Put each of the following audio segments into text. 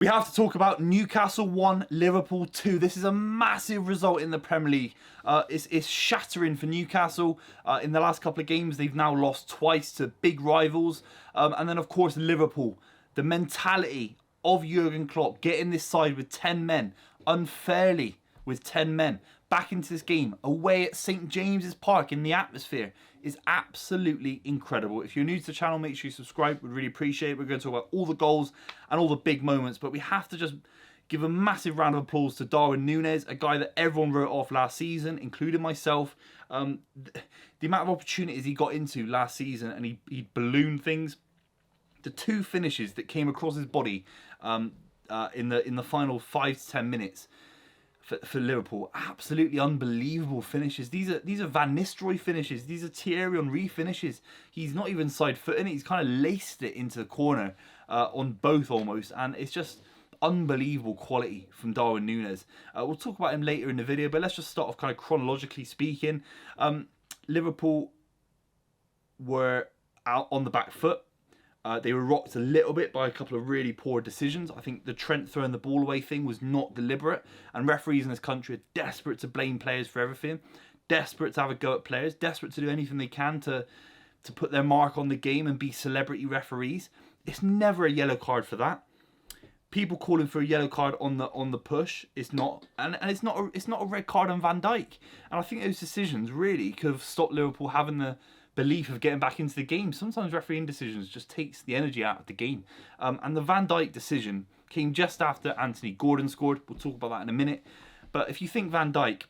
We have to talk about Newcastle 1, Liverpool 2. This is a massive result in the Premier League. It's shattering for Newcastle. In the last couple of games, they've now lost twice to big rivals. And then, of course, Liverpool. The mentality of Jurgen Klopp getting this side with 10 men, unfairly with 10 men, back into this game, away at St. James's Park in the atmosphere, is absolutely incredible. If you're new to the channel, make sure you subscribe. We'd really appreciate it. We're going to talk about all the goals and all the big moments, but we have to just give a massive round of applause to Darwin Núñez, a guy that everyone wrote off last season, including myself. The amount of opportunities he got into last season, and he ballooned things. The two finishes that came across his body in the final 5 to 10 minutes for Liverpool, absolutely unbelievable finishes. These are Van Nistelrooy finishes. These are Thierry Henry finishes. He's not even side footing it. He's kind of laced it into the corner on both almost, and it's just unbelievable quality from Darwin Núñez. We'll talk about him later in the video, but let's just start off kind of chronologically speaking. Liverpool were out on the back foot. They were rocked a little bit by a couple of really poor decisions. I think the Trent throwing the ball away thing was not deliberate, and referees in this country are desperate to blame players for everything, desperate to have a go at players, desperate to do anything they can to put their mark on the game and be celebrity referees. It's never a yellow card for that. People calling for a yellow card on the push, it's not, and it's not a red card on Van Dijk. And I think those decisions really could have stopped Liverpool having the belief of getting back into the game. Sometimes refereeing decisions just takes the energy out of the game. And the Van Dijk decision came just after Anthony Gordon scored. We'll talk about that in a minute. But if you think Van Dijk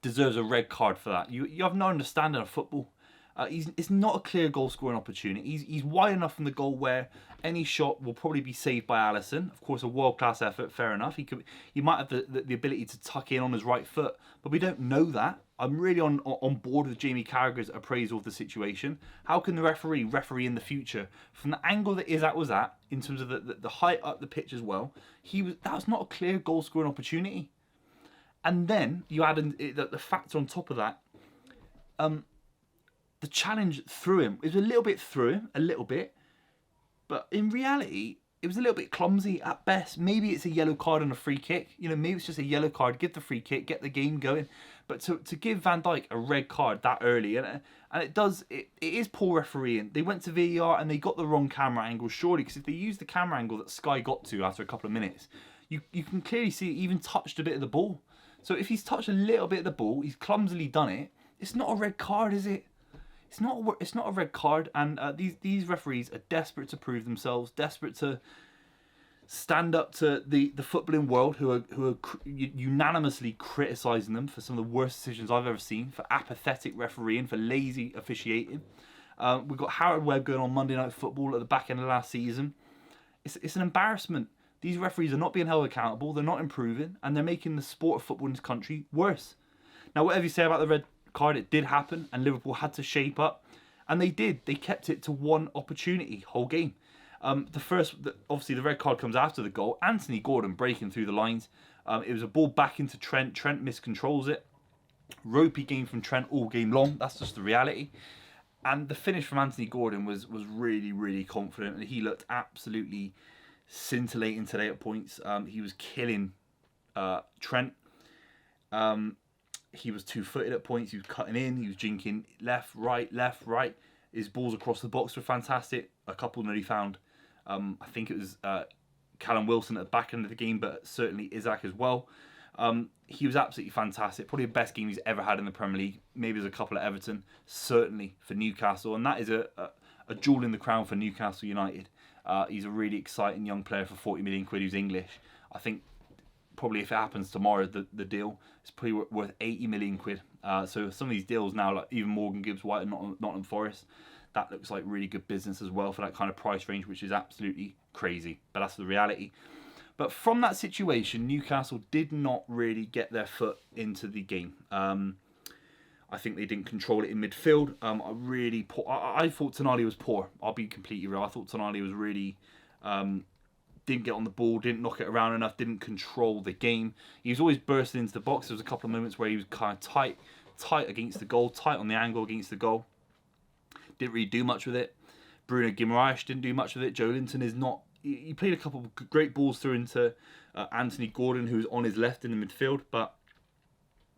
deserves a red card for that, you have no understanding of football. It's not a clear goal scoring opportunity. He's wide enough from the goal where any shot will probably be saved by Alisson. Of course, a world-class effort, fair enough. He might have the ability to tuck in on his right foot, but we don't know that. I'm really on board with Jamie Carragher's appraisal of the situation. How can the referee in the future, from the angle that Isak was at, in terms of the height up the pitch as well, that was not a clear goal scoring opportunity. And then you add in the factor on top of that. The challenge threw him. It was a little bit through him, a little bit. But in reality, it was a little bit clumsy at best. Maybe it's a yellow card and a free kick. You know, maybe it's just a yellow card, give the free kick, get the game going. But to give Van Dijk a red card that early, and it is poor refereeing. They went to VAR and they got the wrong camera angle, surely, because if they used the camera angle that Sky got to after a couple of minutes, you can clearly see he even touched a bit of the ball. So if he's touched a little bit of the ball, he's clumsily done it, it's not a red card, is it? It's not a red card, and these referees are desperate to prove themselves, desperate to stand up to the footballing world, who are unanimously criticising them for some of the worst decisions I've ever seen, for apathetic refereeing, for lazy officiating. We've got Howard Webb going on Monday Night Football at the back end of last season. It's an embarrassment. These referees are not being held accountable, they're not improving, and they're making the sport of football in this country worse. Now, whatever you say about the red card, it did happen, and Liverpool had to shape up, and they did. They kept it to one opportunity whole game. Obviously the red card comes after the goal. Anthony Gordon breaking through the lines. It was a ball back into Trent. Trent miscontrols it. Ropey game from Trent all game long. That's just the reality. And the finish from Anthony Gordon was really, really confident, and he looked absolutely scintillating today at points. He was killing Trent. He was two-footed at points. He was cutting in. He was jinking left, right. His balls across the box were fantastic. A couple that he found. I think it was Callum Wilson at the back end of the game, but certainly Isak as well. He was absolutely fantastic. Probably the best game he's ever had in the Premier League. Maybe there's a couple at Everton. Certainly for Newcastle. And that is a jewel in the crown for Newcastle United. He's a really exciting young player for 40 million quid who's English. I think probably if it happens tomorrow, the deal is probably worth 80 million quid. So some of these deals now, like even Morgan Gibbs White and Nottingham Forest, that looks like really good business as well for that kind of price range, which is absolutely crazy. But that's the reality. But from that situation, Newcastle did not really get their foot into the game. I think they didn't control it in midfield. I thought Tonali was poor. I'll be completely real. I thought Tonali was really didn't get on the ball, didn't knock it around enough, didn't control the game. He was always bursting into the box. There was a couple of moments where he was kind of tight against the goal, tight on the angle against the goal. Didn't really do much with it. Bruno Guimaraes didn't do much with it. Joe Linton is not he played a couple of great balls through into Anthony Gordon, who's on his left in the midfield. But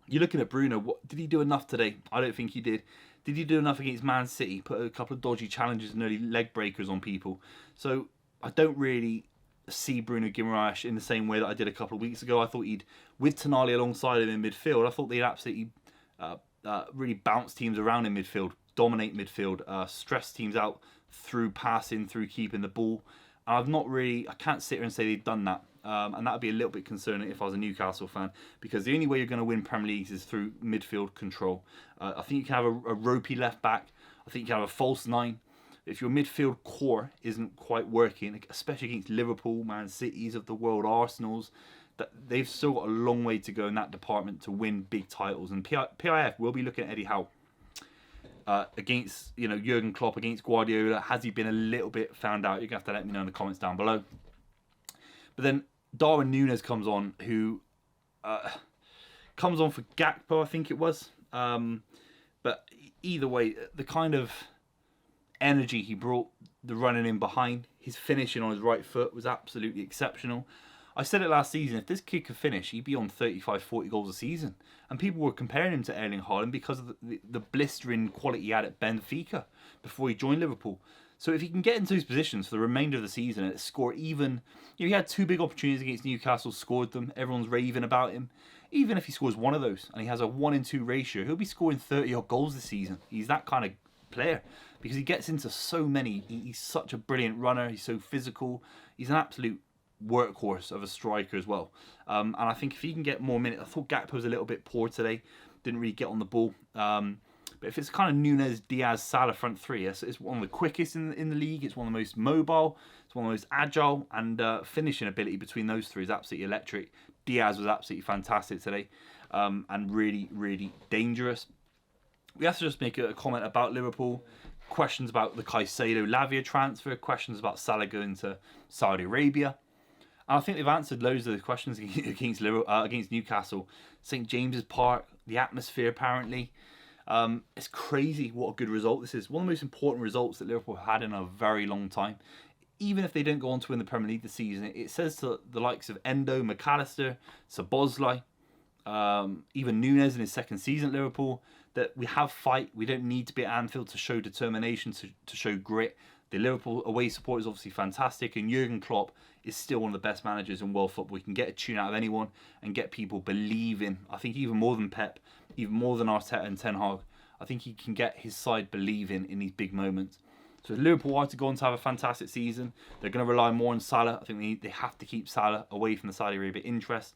you're looking at Bruno. What did he do enough today? I don't think he did. Did he do enough against Man City? Put a couple of dodgy challenges and early leg breakers on people. So I don't really see Bruno Guimaraes in the same way that I did a couple of weeks ago. I thought he'd, with Tonali alongside him in midfield, I thought they'd absolutely really bounce teams around in midfield, dominate midfield, stress teams out through passing, through keeping the ball. And I can't sit here and say they've done that. And that would be a little bit concerning if I was a Newcastle fan, because the only way you're going to win Premier Leagues is through midfield control. I think you can have a ropey left back. I think you can have a false nine. If your midfield core isn't quite working, especially against Liverpool, Man Cities of the world, Arsenals, that they've still got a long way to go in that department to win big titles. And PIF will be looking at Eddie Howe against Jurgen Klopp, against Guardiola. Has he been a little bit found out? You're going to have to let me know in the comments down below. But then Darwin Núñez comes on, who comes on for Gakpo, I think it was. But either way, the kind of energy he brought, the running in behind, his finishing on his right foot was absolutely exceptional. I said it last season, if this kid could finish, he'd be on 35, 40 goals a season. And people were comparing him to Erling Haaland because of the blistering quality he had at Benfica before he joined Liverpool. So if he can get into those positions for the remainder of the season and score even... he had 2 big opportunities against Newcastle, scored them. Everyone's raving about him. Even if he scores one of those and he has a 1-in-2 ratio, he'll be scoring 30-odd goals this season. He's that kind of player because he gets into so many. He's such a brilliant runner. He's so physical. He's an absolute workhorse of a striker as well. And I think if he can get more minutes... I thought Gakpo was a little bit poor today. Didn't really get on the ball. But if it's kind of Núñez, Diaz, Salah front three, it's one of the quickest in the league. It's one of the most mobile. It's one of the most agile. And finishing ability between those three is absolutely electric. Diaz was absolutely fantastic today. And really, really dangerous. We have to just make a comment about Liverpool. Questions about the Caicedo-Lavia transfer. Questions about Salah going to Saudi Arabia. And I think they've answered loads of the questions against Newcastle. St James's Park, the atmosphere apparently. It's crazy what a good result this is. One of the most important results that Liverpool have had in a very long time. Even if they don't go on to win the Premier League this season, it says to the likes of Endo, McAllister, Szoboszlai, even Núñez in his second season at Liverpool, that we have fight. We don't need to be at Anfield to show determination, to show grit. The Liverpool away support is obviously fantastic, and Jurgen Klopp is still one of the best managers in world football. He can get a tune out of anyone and get people believing. I think even more than Pep, even more than Arteta and Ten Hag, I think he can get his side believing in these big moments. So if Liverpool are to go on to have a fantastic season, they're going to rely more on Salah. I think they have to keep Salah away from the Saudi Arabia interest,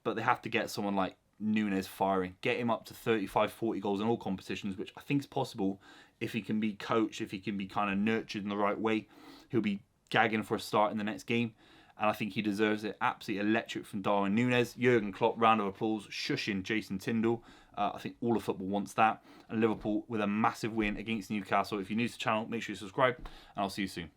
but they have to get someone like Núñez firing, get him up to 35, 40 goals in all competitions, which I think is possible if he can be coached, if he can be kind of nurtured in the right way. He'll be gagging for a start in the next game, and I think he deserves it. Absolutely electric from Darwin Núñez. Jurgen Klopp, round of applause, shushing Jason Tindall. I think all of football wants that. And Liverpool with a massive win against Newcastle. If you're new to the channel, make sure you subscribe, and I'll see you soon.